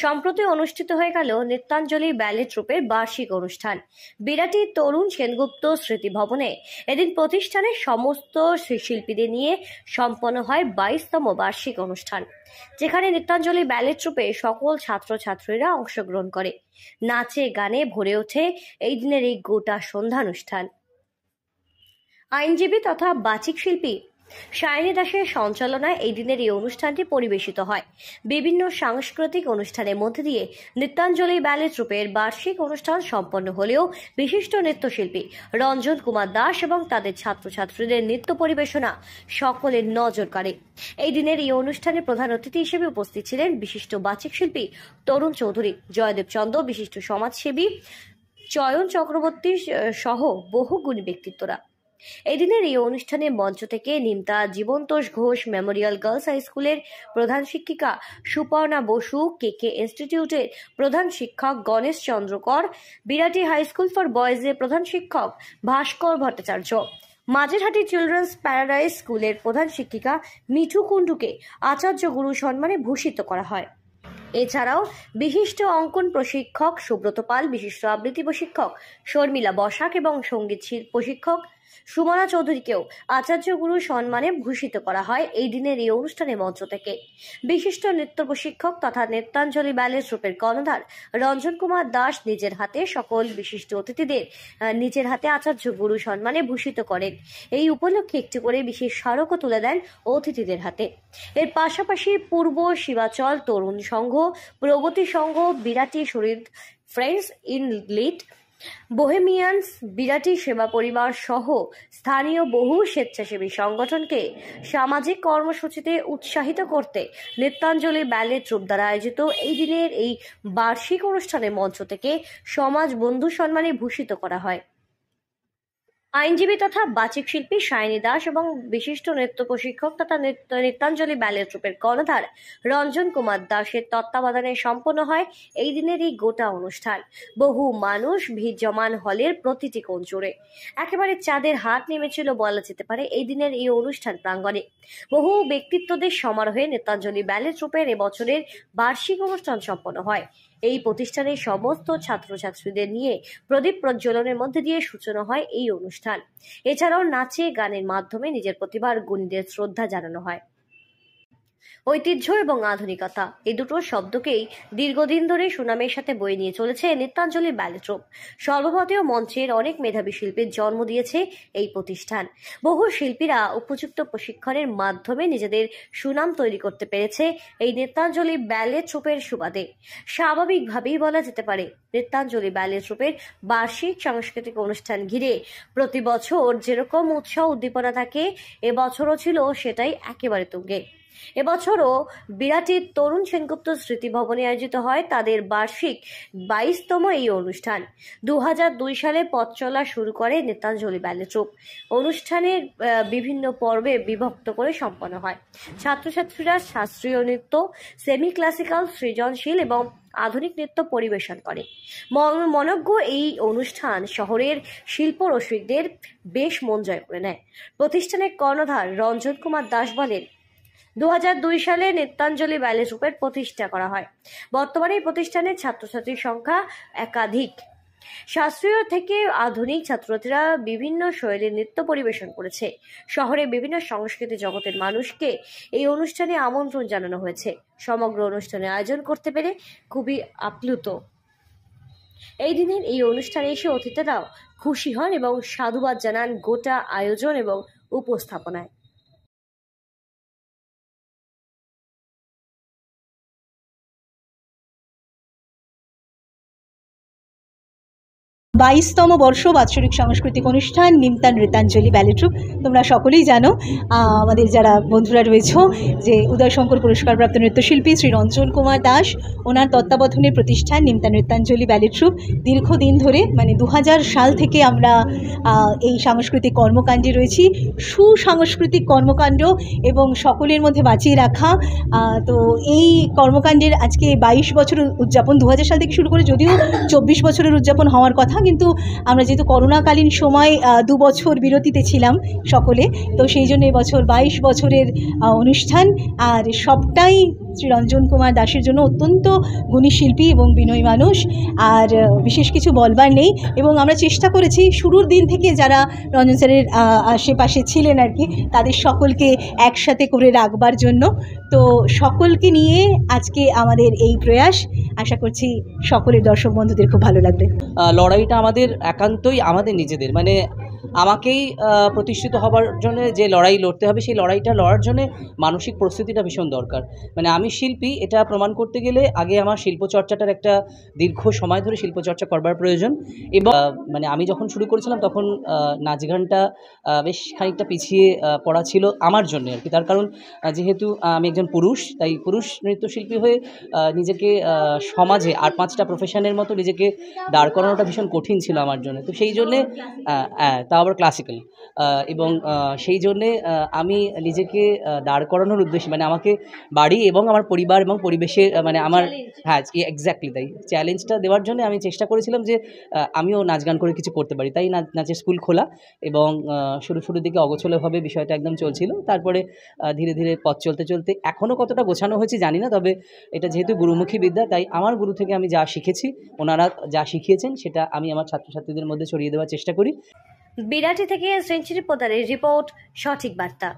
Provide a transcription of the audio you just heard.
সম্প্রতি অনুষ্ঠিত হয়ে গেল নৃত্যাঞ্জলি ব্যালে ট্রুপের বার্ষিক অনুষ্ঠান। বিরাটি তরুণ সেনগুপ্ত স্মৃতি ভবনে এদিন প্রতিষ্ঠানের সমস্ত শিল্পীদের নিয়ে সম্পন্ন হয় 22তম বার্ষিক অনুষ্ঠান, যেখানে নৃত্যাঞ্জলি ব্যালে ট্রুপে সকল ছাত্রছাত্রীরা অংশগ্রহণ করে। নাচে গানে ভরে ওঠে এই দিনের এই গোটা সন্ধ্যানুষ্ঠান। আইনজীবী তথা বাচিক শিল্পী সায়নী দাসের সঞ্চালনায় এই দিনের এই অনুষ্ঠানটি পরিবেশিত হয়। বিভিন্ন সাংস্কৃতিক অনুষ্ঠানের মধ্যে দিয়ে নৃত্যাঞ্জলি ব্যালে ট্রুপের বার্ষিক অনুষ্ঠান সম্পন্ন হলেও বিশিষ্ট নৃত্যশিল্পী রঞ্জন কুমার দাস এবং তাদের ছাত্রছাত্রীদের নৃত্য পরিবেশনা সকলের নজর কাড়ে। এই দিনের এই অনুষ্ঠানে প্রধান অতিথি হিসেবে উপস্থিত ছিলেন বিশিষ্ট বাচিক শিল্পী তরুণ চৌধুরী, জয়দেব চন্দ্র, বিশিষ্ট সমাজসেবী চয়ন চক্রবর্তী সহ বহু গুণী ব্যক্তিত্বরা। এই দিনের এই অনুষ্ঠানে মঞ্চ থেকে Nimta Jibantosh Ghosh memorial girls high স্কুলের প্রধান শিক্ষিকা সুপর্ণা বসু, কেকে ইনস্টিটিউটের প্রধান শিক্ষক Ganesh Chandrakar, Birati high school for বয়েজের প্রধান শিক্ষক ভাস্কর ভট্টাচার্য, মাঝেরহাটি চিলড্রেন্স প্যারাডাইস স্কুলের প্রধান শিক্ষিকা মিঠু কুণ্ডুকে আচার্য গুরু সম্মানে ভূষিত করা হয়। এছাড়াও বিশিষ্ট অঙ্কন প্রশিক্ষক সুব্রত পাল, বিশিষ্ট আবৃত্তি প্রশিক্ষক শর্মিলা বসাক এবং সঙ্গীত প্রশিক্ষক সুমনা চৌধুরীকেও আচার্য গুরু সম্মানে ভূষিত করা হয়। এই দিনের এই অনুষ্ঠানে মঞ্চ থেকে বিশিষ্ট নৃত্য প্রশিক্ষক তথা নৃত্যাঞ্জলি ব্যালে ট্রুপের কর্ণধার রঞ্জন কুমার দাস নিজের হাতে সকল বিশিষ্ট অতিথিদের নিজের হাতে আচার্য গুরু সম্মানে ভূষিত করেন। এই উপলক্ষে একটি করে বিশেষ স্মারকও তুলে দেন অতিথিদের হাতে। এর পাশাপাশি পূর্ব শিবাচল তরুণ সংঘ, প্রগতি সংঘ, বিরাটি শরীর ফ্রেন্ডস ইন লিড, বোহেমিয়ান্স, বিরাটি সেবা পরিবার সহ স্থানীয় বহু স্বেচ্ছাসেবী সংগঠনকে সামাজিক কর্মসূচিতে উৎসাহিত করতে নৃত্যাঞ্জলি ব্যালে ট্রুপ দ্বারা আয়োজিত এই দিনের এই বার্ষিক অনুষ্ঠানে মঞ্চ থেকে সমাজ বন্ধু সম্মানে ভূষিত করা হয়। আইনজীবী তথা বাচিক শিল্পী সায়নী দাস এবং বিশিষ্ট নৃত্য প্রশিক্ষক তথা নৃত্যাঞ্জলি ব্যালে ট্রুপের কর্ণধার রঞ্জন কুমার দাসের তত্ত্বাবধানে সম্পন্ন হয় এই দিনের এই গোটা অনুষ্ঠান। বহু মানুষ ভিড় জমান হলের প্রতিটি কোণ জুড়ে। একেবারে চাঁদের হাত নেমেছিল বলা যেতে পারে এই দিনের এই অনুষ্ঠান প্রাঙ্গণে। বহু ব্যক্তিত্বদের সমারোহে নৃত্যাঞ্জলি ব্যালে ট্রুপের এবছরের বার্ষিক অনুষ্ঠান সম্পন্ন হয়। এই প্রতিষ্ঠানের সমস্ত ছাত্রছাত্রীদের নিয়ে প্রদীপ প্রজ্বলনের মধ্যে দিয়ে সূচনা হয় এই অনুষ্ঠান। এছাড়াও নাচে গানের মাধ্যমে নিজের প্রতিভার গুণীদের শ্রদ্ধা জানানো হয়। ঐতিহ্য এবং আধুনিকতা এই দুটো শব্দকেই দীর্ঘদিন ধরে সুনামের সাথে বয়ে নিয়ে চলেছে নৃত্যাঞ্জলি ব্যালে ট্রুপ। সর্বভারতীয় মঞ্চের অনেক মেধাবী শিল্পীর জন্ম দিয়েছে এই প্রতিষ্ঠান। বহু শিল্পীরা উপযুক্ত প্রশিক্ষণের মাধ্যমে নিজেদের সুনাম তৈরি করতে পেরেছে এই নৃত্যাঞ্জলি ব্যালে ট্রুপের সুবাদে। স্বাভাবিকভাবেই বলা যেতে পারে নৃত্যাঞ্জলি ব্যালে ট্রুপের বার্ষিক সাংস্কৃতিক অনুষ্ঠান ঘিরে প্রতি বছর যেরকম উৎসাহ উদ্দীপনা থাকে, এবছরও ছিল সেটাই একেবারে তুঙ্গে। এবছরও বিরাটির তরুণ সেনগুপ্ত স্মৃতি ভবনে আয়োজিত হয় তাদের বার্ষিক 22তম এই অনুষ্ঠান। 2002 সালে পথ চলা শুরু করে নৃত্যাঞ্জলি ব্যালে ট্রুপ। অনুষ্ঠানের বিভিন্ন পর্বে বিভক্ত করে সম্পন্ন হয়। ছাত্রছাত্রীরা শাস্ত্রীয় নৃত্য, সেমি ক্লাসিক্যাল, সৃজনশীল এবং আধুনিক নৃত্য পরিবেশন করে। মনজ্ঞ এই অনুষ্ঠান শহরের শিল্প রসিকদের বেশ মন জয় করে নেয়। প্রতিষ্ঠানের কর্ণধার রঞ্জন কুমার দাস বলেন, 2002 সালে নৃত্যাঞ্জলি ব্যালে ট্রুপের প্রতিষ্ঠা করা হয়। বর্তমানে এই প্রতিষ্ঠানের ছাত্রছাত্রীর সংখ্যা একাধিক। শাস্ত্রীয় থেকে আধুনিক ছাত্রছাত্রীরা বিভিন্ন শৈলীর নৃত্য পরিবেশন করেছে। শহরে বিভিন্ন সংস্কৃতি জগতের মানুষকে এই অনুষ্ঠানে আমন্ত্রণ জানানো হয়েছে। সমগ্র অনুষ্ঠানে আয়োজন করতে পেরে খুবই আপ্লুত। এই দিনের এই অনুষ্ঠানে এসে অতিথিরাও খুশি হন এবং সাধুবাদ জানান গোটা আয়োজন এবং উপস্থাপনায়। 22তম বর্ষ বাৎসরিক সাংস্কৃতিক অনুষ্ঠান নিমতা নৃত্যাঞ্জলি ব্যালে ট্রুপ। তোমরা সকলেই জানো, আমাদের যারা বন্ধুরা রয়েছে, যে উদয়শঙ্কর পুরস্কারপ্রাপ্ত নৃত্যশিল্পী শ্রী রঞ্জন কুমার দাস, ওনার তত্ত্বাবধানে প্রতিষ্ঠান নিমতা নৃত্যাঞ্জলি ব্যালে ট্রুপ। দীর্ঘদিন ধরে মানে 2000 সাল থেকে আমরা এই সাংস্কৃতিক কর্মকাণ্ডে রয়েছি। সুসাংস্কৃতিক কর্মকাণ্ড এবং সকলের মধ্যে বাঁচিয়ে রাখা। তো এই কর্মকাণ্ডের আজকে 22 বছরের উদযাপন। 2000 সাল থেকে শুরু করে যদিও 24 বছরের উদযাপন হওয়ার কথা, কিন্তু আমরা যেহেতু করোনাকালীন সময় 2 বছর বিরতিতে ছিলাম সকলে, তো সেই জন্য এবছর 22 বছরের অনুষ্ঠান। আর সবটাই শ্রী রঞ্জন কুমার দাসের জন্য। অত্যন্ত গুণী শিল্পী এবং বিনয়ী মানুষ, আর বিশেষ কিছু বলবার নেই। এবং আমরা চেষ্টা করেছি শুরুর দিন থেকে যারা রঞ্জন স্যারের আশেপাশে ছিলেন আর কি, তাদের সকলকে একসাথে করে রাখবার জন্য। তো সকলকে নিয়ে আজকে আমাদের এই প্রয়াস, আশা করছি সকলের দর্শক বন্ধুদের খুব ভালো লাগবে। লড়াইটা আমাদের একান্তই আমাদের নিজেদের, মানে আমাকেই প্রতিষ্ঠিত হবার জন্য যে লড়াই লড়তে হবে, সেই লড়াইটা লড়ার জন্য মানসিক প্রস্তুতিটা ভীষণ দরকার। মানে আমি শিল্পী, এটা প্রমাণ করতে গেলে আগে আমার শিল্পচর্চাটার একটা দীর্ঘ সময় ধরে শিল্পচর্চা করবার প্রয়োজন। এবং মানে আমি যখন শুরু করেছিলাম তখন নাচ গানটা বেশ খানিকটা পিছিয়ে পড়া ছিল আমার জন্য আর কি। তার কারণ যেহেতু আমি একজন পুরুষ, তাই পুরুষ নৃত্যশিল্পী হয়ে নিজেকে সমাজে আর 5টা প্রফেশনের মতো নিজেকে দাঁড় করানোটা ভীষণ কঠিন ছিল আমার জন্য। তো সেই জন্যে তা আবার ক্লাসিক্যাল, এবং সেই জন্যে আমি নিজেকে দাঁড় করানোর উদ্দেশ্যে, মানে আমাকে বাড়ি এবং আমার পরিবার এবং পরিবেশের মানে আমার, হ্যাঁ এক্স্যাক্টলি তাই, চ্যালেঞ্জটা দেওয়ার জন্য আমি চেষ্টা করেছিলাম যে আমিও নাচ গান করে কিছু করতে পারি। তাই নাচের স্কুল খোলা, এবং শুরুর দিকে অগোছালোভাবে বিষয়টা একদম চলছিল। তারপরে ধীরে ধীরে পথ চলতে চলতে এখনও কতটা গোছানো হয়েছে জানি না, তবে এটা যেহেতু গুরুমুখী বিদ্যা, তাই আমার গুরু থেকে আমি যা শিখেছি, ওনারা যা শিখিয়েছেন সেটা আমি আমার ছাত্রছাত্রীদের মধ্যে ছড়িয়ে দেওয়ার চেষ্টা করি। বিরাটি থেকে সেঞ্চুরি পোদারের রিপোর্ট, সঠিক বার্তা।